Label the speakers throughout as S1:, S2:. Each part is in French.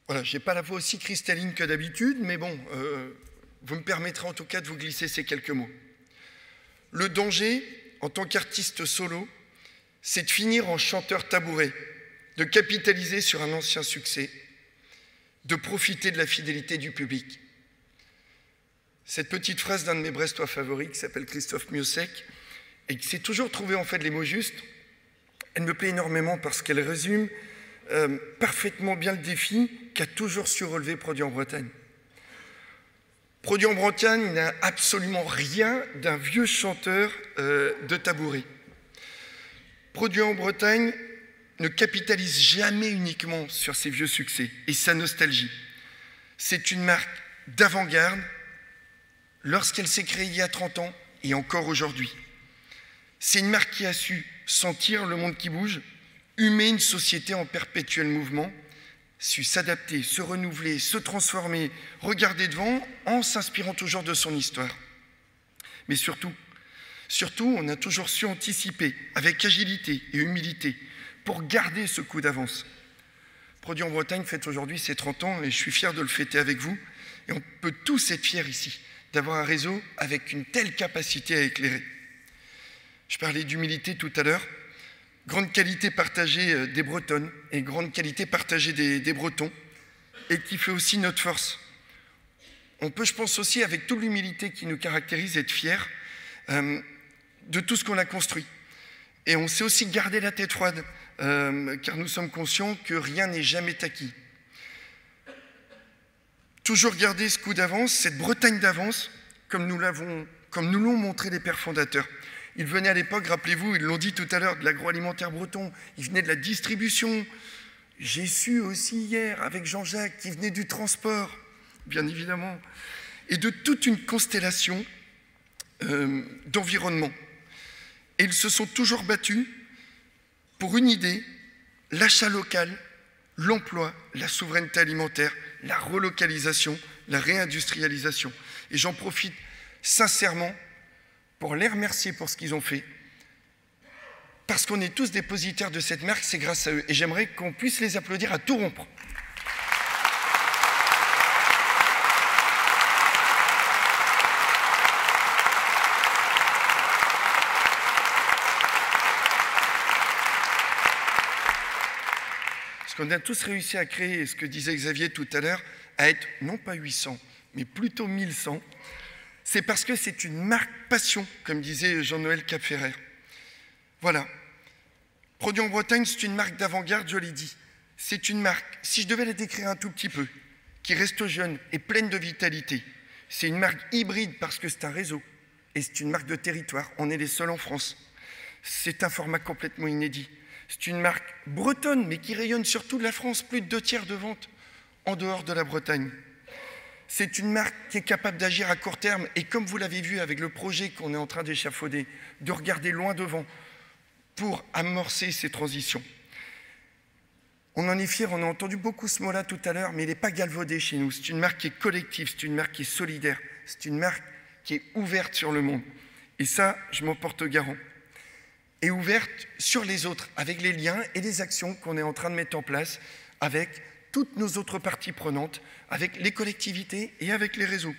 S1: Voilà, je n'ai pas la voix aussi cristalline que d'habitude, mais bon, vous me permettrez en tout cas de vous glisser ces quelques mots. Le danger, en tant qu'artiste solo, c'est de finir en chanteur tabouret, de capitaliser sur un ancien succès, de profiter de la fidélité du public. Cette petite phrase d'un de mes Brestois favoris, qui s'appelle Christophe Miossec, et qui s'est toujours trouvé en fait les mots justes, elle me plaît énormément parce qu'elle résume parfaitement bien le défi qu'a toujours su relever Produit en Bretagne. Produit en Bretagne n'a absolument rien d'un vieux chanteur de tabouret. Produit en Bretagne ne capitalise jamais uniquement sur ses vieux succès et sa nostalgie. C'est une marque d'avant-garde lorsqu'elle s'est créée il y a 30 ans et encore aujourd'hui. C'est une marque qui a su sentir le monde qui bouge, humer une société en perpétuel mouvement, su s'adapter, se renouveler, se transformer, regarder devant en s'inspirant toujours de son histoire. Mais surtout, on a toujours su anticiper avec agilité et humilité pour garder ce coup d'avance. Produit en Bretagne fête aujourd'hui ses 30 ans et je suis fier de le fêter avec vous. Et on peut tous être fiers ici d'avoir un réseau avec une telle capacité à éclairer. Je parlais d'humilité tout à l'heure. Grande qualité partagée des Bretonnes et grande qualité partagée des Bretons et qui fait aussi notre force. On peut, je pense aussi, avec toute l'humilité qui nous caractérise, être fiers de tout ce qu'on a construit. Et on sait aussi garder la tête froide, car nous sommes conscients que rien n'est jamais acquis. Toujours garder ce coup d'avance, cette Bretagne d'avance, comme nous l'ont montré les pères fondateurs. Ils venaient à l'époque, rappelez-vous, ils l'ont dit tout à l'heure, de l'agroalimentaire breton, ils venaient de la distribution. J'ai su aussi hier, avec Jean-Jacques, qu'ils venaient du transport, bien évidemment, et de toute une constellation d'environnement. Et ils se sont toujours battus pour une idée, l'achat local, l'emploi, la souveraineté alimentaire, la relocalisation, la réindustrialisation. Et j'en profite sincèrement pour les remercier pour ce qu'ils ont fait. Parce qu'on est tous dépositaires de cette marque, c'est grâce à eux. Et j'aimerais qu'on puisse les applaudir à tout rompre. Parce qu'on a tous réussi à créer, ce que disait Xavier tout à l'heure, à être non pas 800, mais plutôt 1100. C'est parce que c'est une marque passion, comme disait Jean-Noël Capferrer. Voilà. Produit en Bretagne, c'est une marque d'avant-garde, je l'ai dit. C'est une marque, si je devais la décrire un tout petit peu, qui reste jeune et pleine de vitalité. C'est une marque hybride parce que c'est un réseau. Et c'est une marque de territoire. On est les seuls en France. C'est un format complètement inédit. C'est une marque bretonne, mais qui rayonne sur toute la France, plus de 2/3 de ventes en dehors de la Bretagne. C'est une marque qui est capable d'agir à court terme et comme vous l'avez vu avec le projet qu'on est en train d'échafauder, de regarder loin devant pour amorcer ces transitions. On en est fiers, on a entendu beaucoup ce mot-là tout à l'heure, mais il n'est pas galvaudé chez nous. C'est une marque qui est collective, c'est une marque qui est solidaire, c'est une marque qui est ouverte sur le monde. Et ça, je m'en porte garant. Et ouverte sur les autres, avec les liens et les actions qu'on est en train de mettre en place avec toutes nos autres parties prenantes, avec les collectivités et avec les réseaux.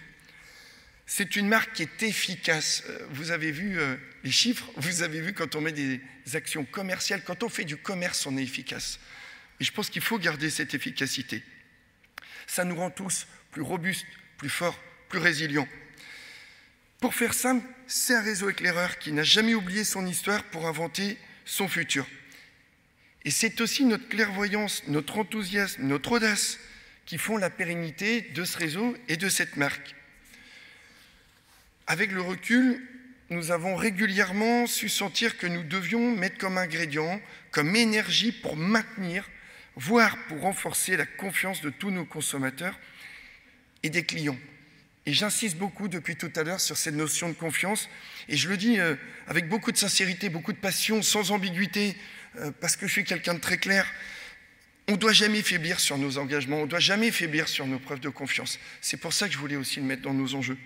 S1: C'est une marque qui est efficace. Vous avez vu les chiffres, vous avez vu quand on met des actions commerciales, quand on fait du commerce, on est efficace. Et je pense qu'il faut garder cette efficacité. Ça nous rend tous plus robustes, plus forts, plus résilients. Pour faire simple, c'est un réseau éclaireur qui n'a jamais oublié son histoire pour inventer son futur. Et c'est aussi notre clairvoyance, notre enthousiasme, notre audace qui font la pérennité de ce réseau et de cette marque. Avec le recul, nous avons régulièrement su sentir que nous devions mettre comme ingrédient, comme énergie pour maintenir, voire pour renforcer la confiance de tous nos consommateurs et des clients. Et j'insiste beaucoup depuis tout à l'heure sur cette notion de confiance. Et je le dis avec beaucoup de sincérité, beaucoup de passion, sans ambiguïté, parce que je suis quelqu'un de très clair. On ne doit jamais faiblir sur nos engagements, on ne doit jamais faiblir sur nos preuves de confiance. C'est pour ça que je voulais aussi le mettre dans nos enjeux.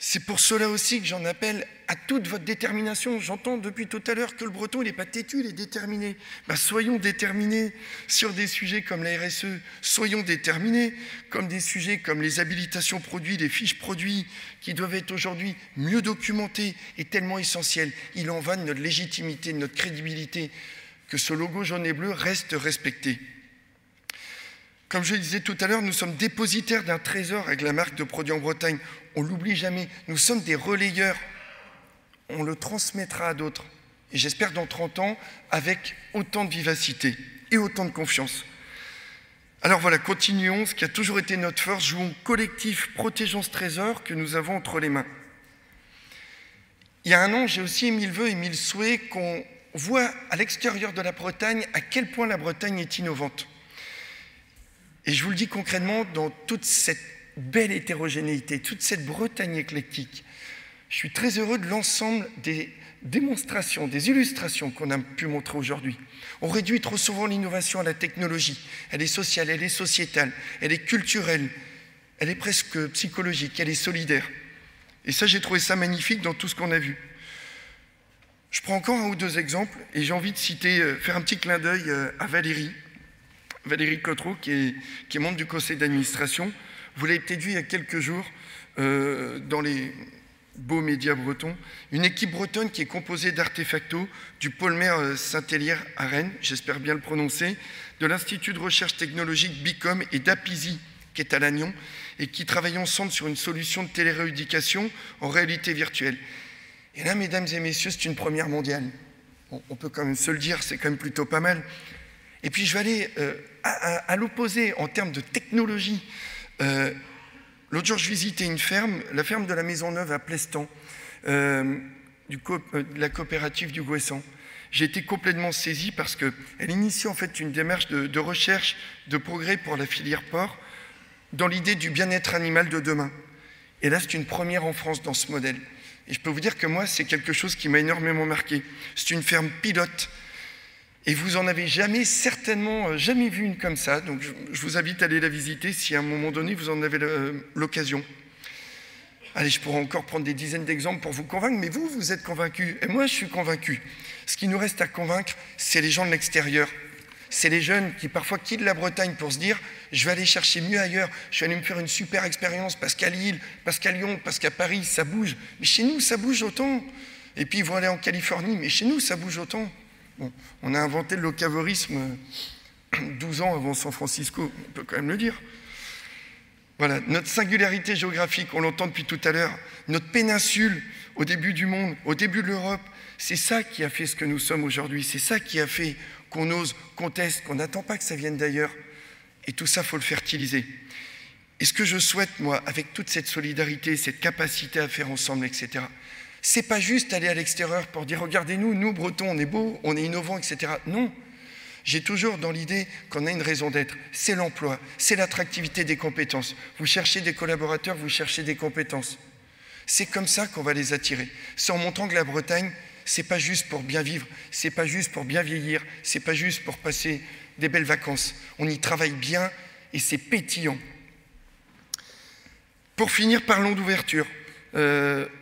S1: C'est pour cela aussi que j'en appelle à toute votre détermination. J'entends depuis tout à l'heure que le breton, il n'est pas têtu, il est déterminé. Ben, soyons déterminés sur des sujets comme la RSE. Soyons déterminés comme des sujets comme les habilitations produits, les fiches produits, qui doivent être aujourd'hui mieux documentés et tellement essentiels. Il en va de notre légitimité, de notre crédibilité, que ce logo jaune et bleu reste respecté. Comme je le disais tout à l'heure, nous sommes dépositaires d'un trésor avec la marque de produits en Bretagne. On ne l'oublie jamais. Nous sommes des relayeurs. On le transmettra à d'autres. Et j'espère dans 30 ans, avec autant de vivacité et autant de confiance. Alors voilà, continuons. Ce qui a toujours été notre force, jouons collectif, protégeons ce trésor que nous avons entre les mains. Il y a un an, j'ai aussi émis le vœu, émis le souhait qu'on voit à l'extérieur de la Bretagne à quel point la Bretagne est innovante. Et je vous le dis concrètement, dans toute cette belle hétérogénéité, toute cette Bretagne éclectique, je suis très heureux de l'ensemble des démonstrations, des illustrations qu'on a pu montrer aujourd'hui. On réduit trop souvent l'innovation à la technologie. Elle est sociale, elle est sociétale, elle est culturelle, elle est presque psychologique, elle est solidaire. Et ça, j'ai trouvé ça magnifique dans tout ce qu'on a vu. Je prends encore un ou deux exemples et j'ai envie de citer, faire un petit clin d'œil à Valérie Cotreau, qui est membre du conseil d'administration. Vous l'avez peut-être vu il y a quelques jours dans les beaux médias bretons. Une équipe bretonne qui est composée d'Artefacto, du Polmer Saint-Hélier à Rennes, j'espère bien le prononcer, de l'Institut de recherche technologique BICOM et d'Apizi, qui est à Lannion, et qui travaillent ensemble sur une solution de télérééducation en réalité virtuelle. Et là, mesdames et messieurs, c'est une première mondiale. Bon, on peut quand même se le dire, c'est quand même plutôt pas mal. Et puis je vais aller à l'opposé en termes de technologie. L'autre jour, je visitais une ferme, la ferme de la Maisonneuve à Plestan, de la coopérative du Gouessant. J'ai été complètement saisi parce qu'elle initie en fait une démarche de recherche, de progrès pour la filière porc, dans l'idée du bien-être animal de demain. Et là, c'est une première en France dans ce modèle. Et je peux vous dire que moi, c'est quelque chose qui m'a énormément marqué. C'est une ferme pilote. Et vous en avez certainement jamais vu une comme ça. Donc je vous invite à aller la visiter si à un moment donné vous en avez l'occasion. Allez, je pourrais encore prendre des dizaines d'exemples pour vous convaincre, mais vous êtes convaincus. Et moi, je suis convaincu. Ce qui nous reste à convaincre, c'est les gens de l'extérieur. C'est les jeunes qui parfois quittent la Bretagne pour se dire « je vais aller chercher mieux ailleurs, je vais aller me faire une super expérience parce qu'à Lille, parce qu'à Lyon, parce qu'à Paris, ça bouge. Mais chez nous, ça bouge autant. » Et puis ils vont aller en Californie, mais chez nous, ça bouge autant. Bon, on a inventé le locavorisme 12 ans avant San Francisco, on peut quand même le dire. Voilà, notre singularité géographique, on l'entend depuis tout à l'heure, notre péninsule au début du monde, au début de l'Europe, c'est ça qui a fait ce que nous sommes aujourd'hui, c'est ça qui a fait qu'on ose, qu'on teste, qu'on n'attend pas que ça vienne d'ailleurs. Et tout ça, il faut le fertiliser. Et ce que je souhaite, moi, avec toute cette solidarité, cette capacité à faire ensemble, etc., c'est pas juste aller à l'extérieur pour dire « regardez-nous, nous, Bretons, on est beaux, on est innovants, etc. » Non, j'ai toujours dans l'idée qu'on a une raison d'être. C'est l'emploi, c'est l'attractivité des compétences. Vous cherchez des collaborateurs, vous cherchez des compétences. C'est comme ça qu'on va les attirer. C'est en montrant que la Bretagne, c'est pas juste pour bien vivre, c'est pas juste pour bien vieillir, c'est pas juste pour passer des belles vacances. On y travaille bien et c'est pétillant. Pour finir, parlons d'ouverture.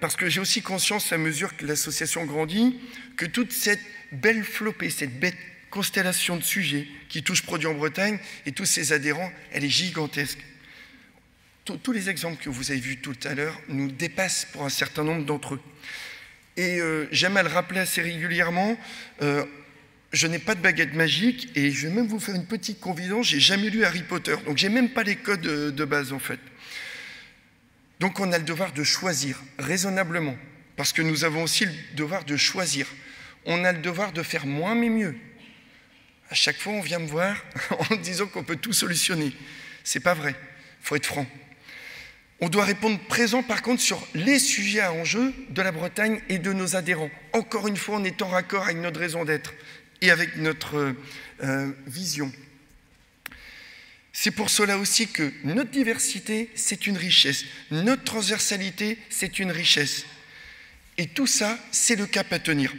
S1: Parce que j'ai aussi conscience, à mesure que l'association grandit, que toute cette belle flopée, cette belle constellation de sujets qui touchent Produits en Bretagne et tous ses adhérents, elle est gigantesque. Tous les exemples que vous avez vus tout à l'heure nous dépassent pour un certain nombre d'entre eux. Et j'aime à le rappeler assez régulièrement, je n'ai pas de baguette magique et je vais même vous faire une petite confidence, j'ai jamais lu Harry Potter, donc j'ai même pas les codes de base en fait. Donc on a le devoir de choisir raisonnablement, parce que nous avons aussi le devoir de choisir. On a le devoir de faire moins mais mieux. À chaque fois, on vient me voir en disant qu'on peut tout solutionner. C'est pas vrai, il faut être franc. On doit répondre présent par contre sur les sujets à enjeu de la Bretagne et de nos adhérents. Encore une fois, en étant raccord avec notre raison d'être et avec notre vision. C'est pour cela aussi que notre diversité, c'est une richesse. Notre transversalité, c'est une richesse. Et tout ça, c'est le cap à tenir.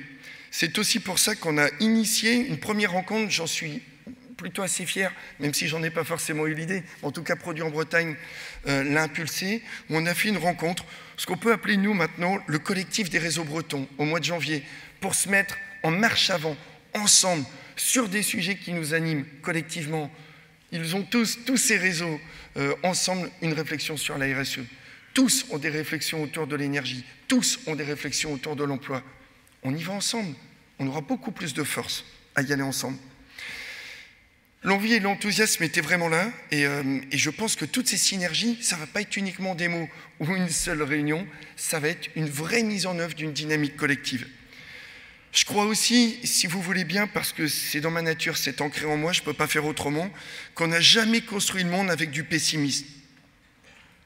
S1: C'est aussi pour ça qu'on a initié une première rencontre, j'en suis plutôt assez fier, même si j'en ai pas forcément eu l'idée. En tout cas, Produits en Bretagne l'a impulsé, où on a fait une rencontre, ce qu'on peut appeler nous maintenant le collectif des réseaux bretons, au mois de janvier, pour se mettre en marche avant, ensemble, sur des sujets qui nous animent collectivement. Ils ont tous ces réseaux, ensemble, une réflexion sur la RSE. Tous ont des réflexions autour de l'énergie, tous ont des réflexions autour de l'emploi. On y va ensemble, on aura beaucoup plus de force à y aller ensemble. L'envie et l'enthousiasme étaient vraiment là, et je pense que toutes ces synergies, ça ne va pas être uniquement des mots ou une seule réunion, ça va être une vraie mise en œuvre d'une dynamique collective. Je crois aussi, si vous voulez bien, parce que c'est dans ma nature, c'est ancré en moi, je ne peux pas faire autrement, qu'on n'a jamais construit le monde avec du pessimisme,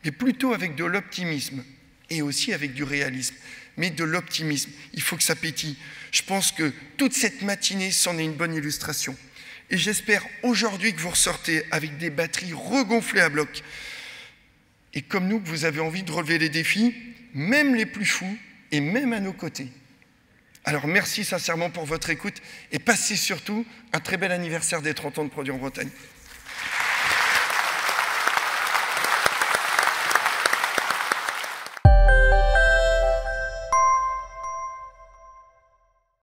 S1: mais plutôt avec de l'optimisme, et aussi avec du réalisme, mais de l'optimisme. Il faut que ça pétille. Je pense que toute cette matinée c'en est une bonne illustration. Et j'espère aujourd'hui que vous ressortez avec des batteries regonflées à bloc. Et comme nous, que vous avez envie de relever les défis, même les plus fous, et même à nos côtés. Alors merci sincèrement pour votre écoute, et passez surtout un très bel anniversaire des 30 ans de Produits en Bretagne.